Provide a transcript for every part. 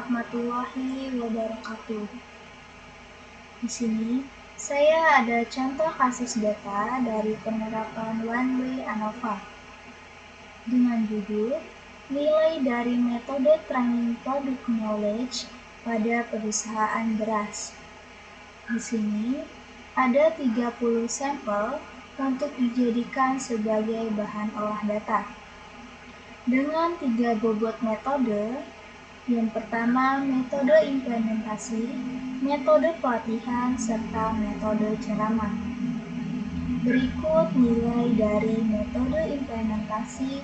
warahmatullahi wabarakatuh. Di sini, saya ada contoh kasus data dari penerapan One Way ANOVA dengan judul Nilai dari Metode Training Product Knowledge pada Perusahaan Beras. Di sini, ada 30 sampel untuk dijadikan sebagai bahan olah data. Dengan 3 bobot metode, yang pertama metode implementasi, metode pelatihan, serta metode ceramah. Berikut nilai dari metode implementasi,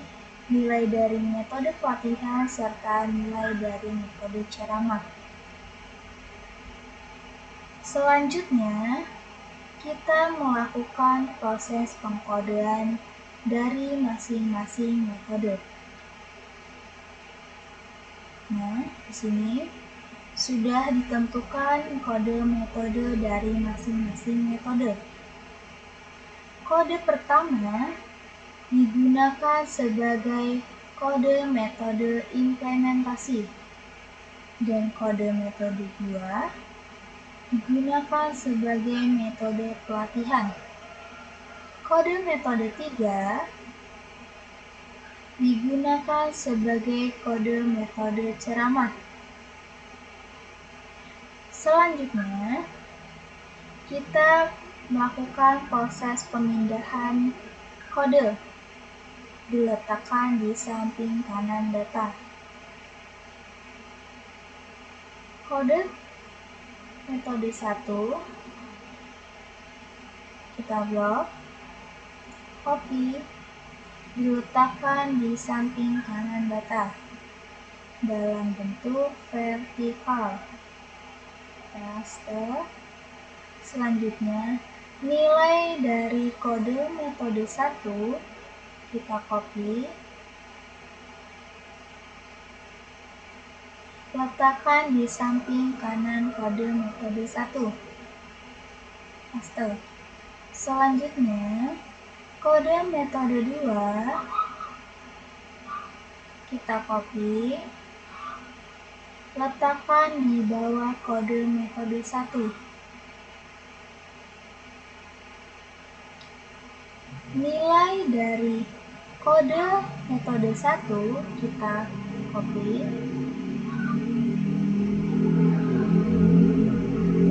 nilai dari metode pelatihan, serta nilai dari metode ceramah. Selanjutnya, kita melakukan proses pengkodean dari masing-masing metode. Nah, di sini sudah ditentukan kode metode dari masing-masing metode. Kode pertama digunakan sebagai kode metode implementasi dan kode metode 2 digunakan sebagai metode pelatihan. Kode metode 3 digunakan sebagai kode metode ceramah. Selanjutnya, kita melakukan proses pemindahan kode, diletakkan di samping kanan data. Kode metode 1 kita blok, copy, diletakkan di samping kanan data dalam bentuk vertikal. Paste. Selanjutnya, nilai dari kode metode 1 kita copy, letakkan di samping kanan kode metode 1. Paste. Selanjutnya, kode metode 2 kita copy, letakkan di bawah kode metode 1. Nilai dari kode metode 1 kita copy,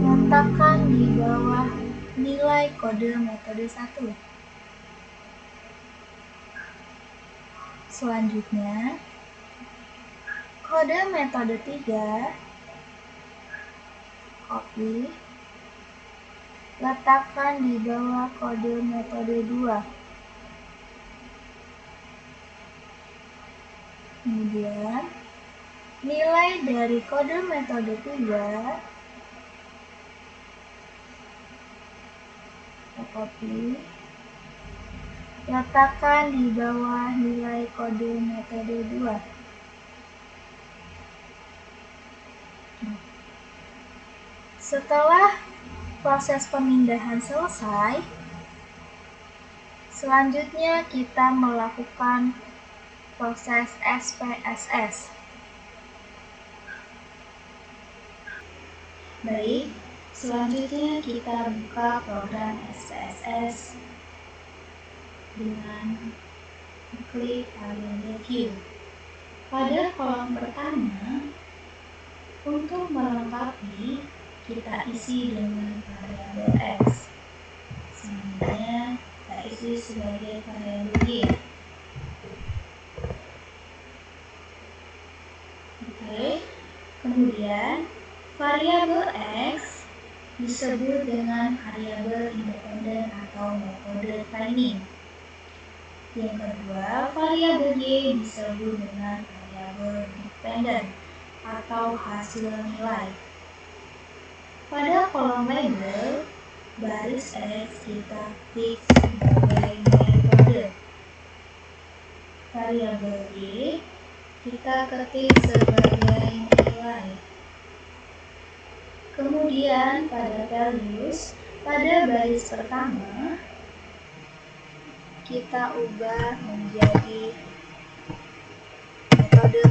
letakkan di bawah nilai kode metode 1. Selanjutnya, kode metode 3 copy, letakkan di bawah kode metode 2. Kemudian, nilai dari kode metode 3 kita copy, letakkan di bawah nilai kode metode 2. Setelah proses pemindahan selesai, selanjutnya kita melakukan proses SPSS. Baik, selanjutnya kita buka program SPSS dengan klik variable View. Pada kolom pertama, untuk melengkapi, kita isi dengan variabel X. Selanjutnya, kita isi sebagai variabel Y. Oke, kemudian variabel X disebut dengan variabel independen atau metode training. Yang kedua, variabel Y disebut dengan variabel dependen atau hasil nilai. Pada kolom label, baris X kita klik sebagai metode. Variabel Y kita ketik sebagai nilai. Kemudian pada values, pada baris pertama, kita ubah menjadi metode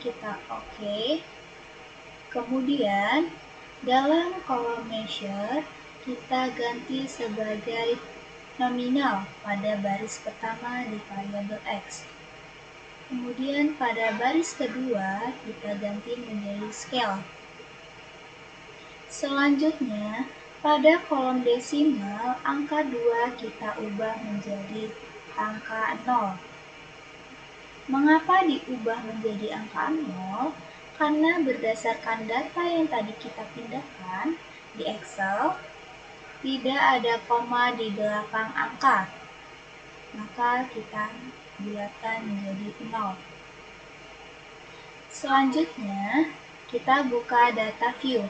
kita oke. Kemudian, dalam kolom measure, kita ganti sebagai nominal pada baris pertama di variabel X. Kemudian pada baris kedua, kita ganti menjadi scale. Selanjutnya, pada kolom desimal, angka 2 kita ubah menjadi angka 0. Mengapa diubah menjadi angka 0? Karena berdasarkan data yang tadi kita pindahkan di Excel, tidak ada koma di belakang angka. Maka kita bulatkan menjadi 0. Selanjutnya, kita buka data view.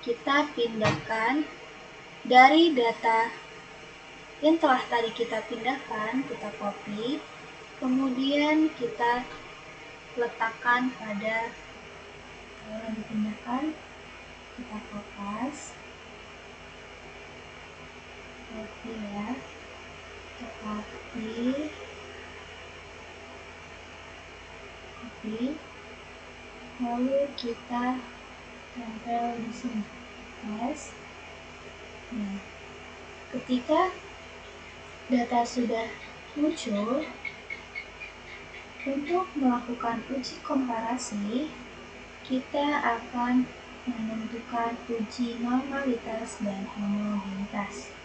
Kita pindahkan dari data yang telah tadi kita pindahkan, kita copy, kemudian kita letakkan pada yang dipindahkan, kita kopas, copy ya, copy, lalu kita tempel di sini, yes. Nah, ketika data sudah muncul, untuk melakukan uji komparasi, kita akan menentukan uji normalitas dan homogenitas.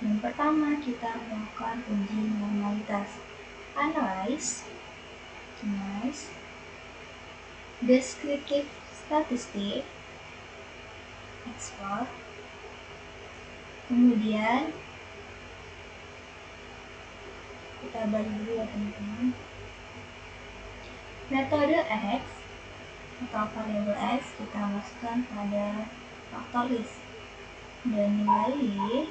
Yang pertama, kita melakukan uji normalitas. Analyze, descriptive statistic, export. Kemudian kita balik dulu ya teman-teman. Metode X atau variabel X kita masukkan pada faktor list, dan nilai Y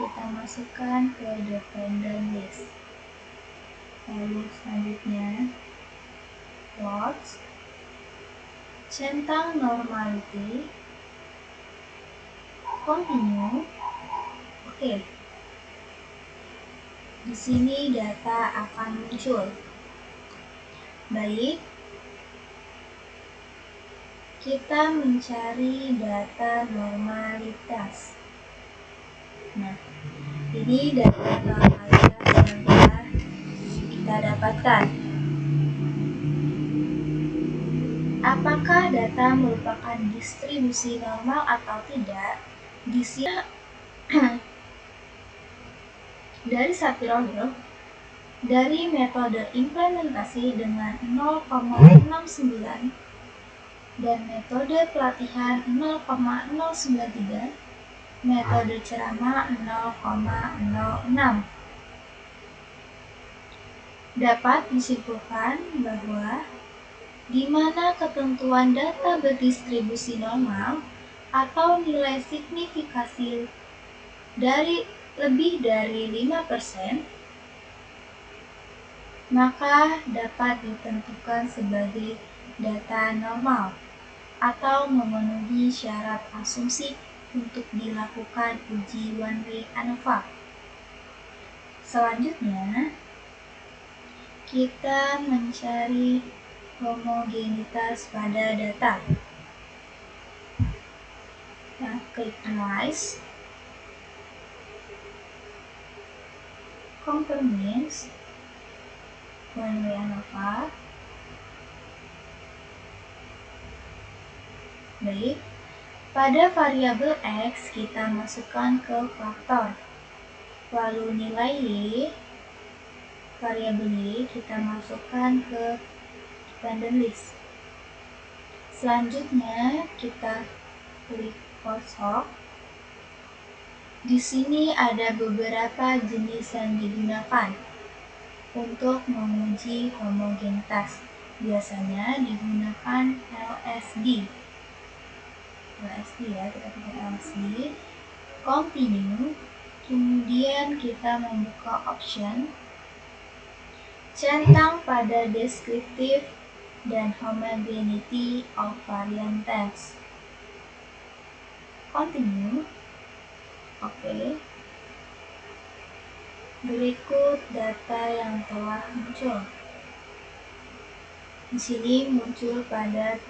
kita masukkan ke dependent list. Lalu selanjutnya plots, centang normality, continue. Oke. Di sini data akan muncul. Baik, kita mencari data normalitas. Nah, ini data normalitas yang telah kita dapatkan. Apakah data merupakan distribusi normal atau tidak? Di sini dari Sapirogel, dari metode implementasi dengan 0,69 dan metode pelatihan 0,093, metode ceramah 0,06. Dapat disimpulkan bahwa di mana ketentuan data berdistribusi normal atau nilai signifikasi dari lebih dari 5%, maka dapat ditentukan sebagai data normal atau memenuhi syarat asumsi untuk dilakukan uji one-way ANOVA. Selanjutnya, kita mencari homogenitas pada data. Nah, klik Analyze, Compare Means, one-way ANOVA. Baik, pada variabel X kita masukkan ke faktor, lalu nilai Y, variabel Y kita masukkan ke dependent list. Selanjutnya kita klik post-hoc. Di sini ada beberapa jenis yang digunakan untuk menguji homogenitas. Biasanya digunakan LSD ya, kita pakai LSD. Continue. Kemudian kita membuka option centang pada descriptive dan homogeneity of variance. Continue. Oke. Berikut data yang telah muncul. Di sini muncul pada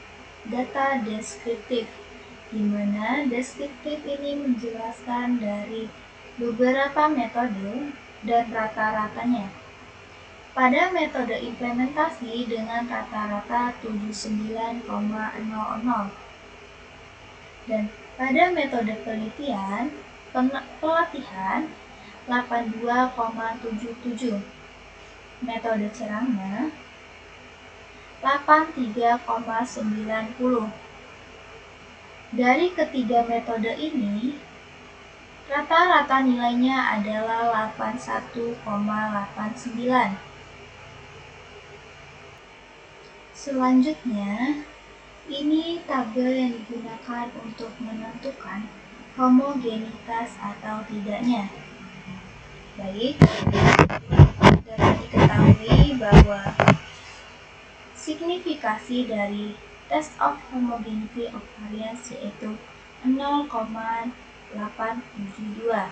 data deskriptif, di mana deskriptif ini menjelaskan dari beberapa metode dan rata-ratanya. Pada metode implementasi dengan rata-rata 79,00 dan pada metode pelatihan 82,77, metode ceramah 83,90. Dari ketiga metode ini, rata-rata nilainya adalah 81,89. Selanjutnya, ini tabel yang digunakan untuk menentukan homogenitas atau tidaknya. Baik, dapat diketahui bahwa signifikasi dari test of homogeneity of variance yaitu 0,872.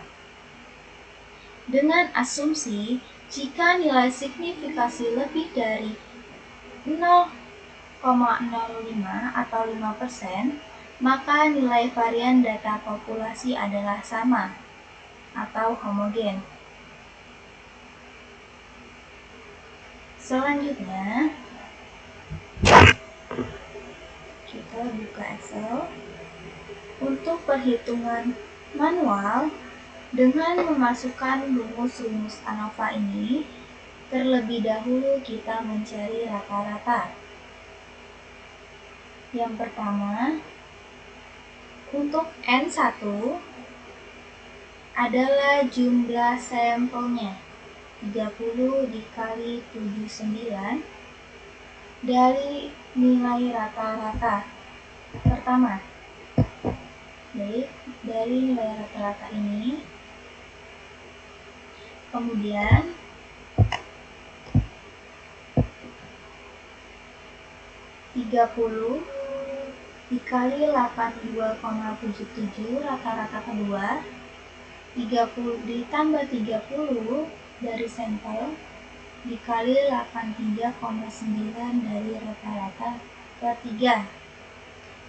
Dengan asumsi jika nilai signifikasi lebih dari 0,05 atau 5%, maka nilai varian data populasi adalah sama atau homogen. Selanjutnya, kita buka Excel. Untuk perhitungan manual dengan memasukkan rumus-rumus ANOVA ini, terlebih dahulu kita mencari rata-rata. Yang pertama, untuk N1 adalah jumlah sampelnya 30 dikali 79 dari nilai rata-rata pertama. Baik, dari nilai rata-rata ini, kemudian (30 dikali 82,77 rata-rata kedua, 30 ditambah 30 dari sampel dikali 83,9 dari rata-rata ketiga,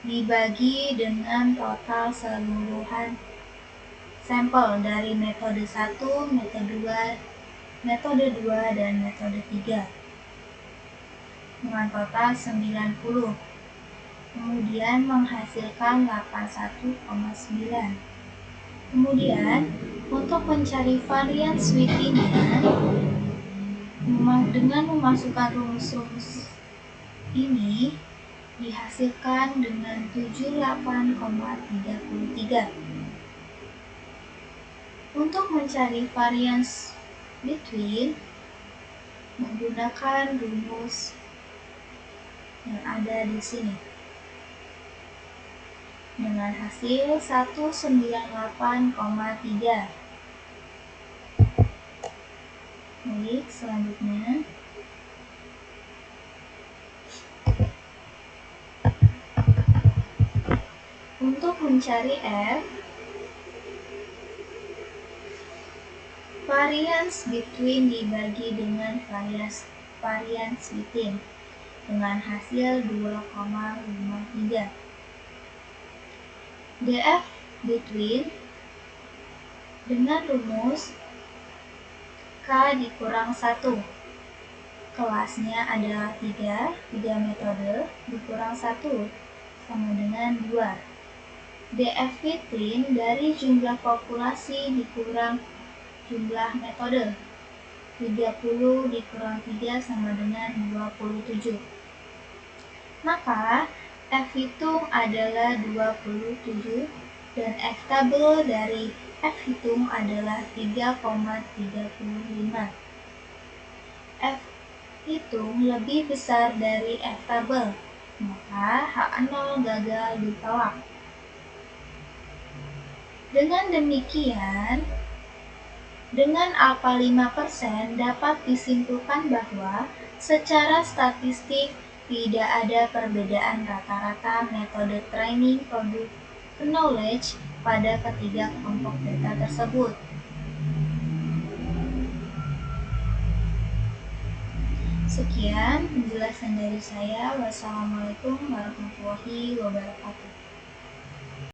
dibagi dengan total seluruhan sampel dari metode 1, metode 2, dan metode 3 dengan total 90, kemudian menghasilkan 81,9. Kemudian untuk mencari varian Wittingnya dengan memasukkan rumus-rumus ini dihasilkan dengan 78,33. Untuk mencari variance between menggunakan rumus yang ada di sini dengan hasil 198,3. Baik, selanjutnya untuk mencari F, variance between dibagi dengan variance within dengan hasil 2,53. DF between dengan rumus K dikurang 1. Kelasnya adalah 3 metode dikurang 1 sama dengan 2. DF within dari jumlah populasi dikurang jumlah metode, 30 dikurang 3 sama dengan 27. Maka F hitung adalah 27 dan F tabel dari F hitung adalah 3,35. F hitung lebih besar dari F tabel, maka H0 gagal ditolak. Dengan demikian, dengan alfa 5% dapat disimpulkan bahwa secara statistik tidak ada perbedaan rata-rata metode training product knowledge pada ketiga kelompok data tersebut. Sekian penjelasan dari saya. Wassalamualaikum warahmatullahi wabarakatuh.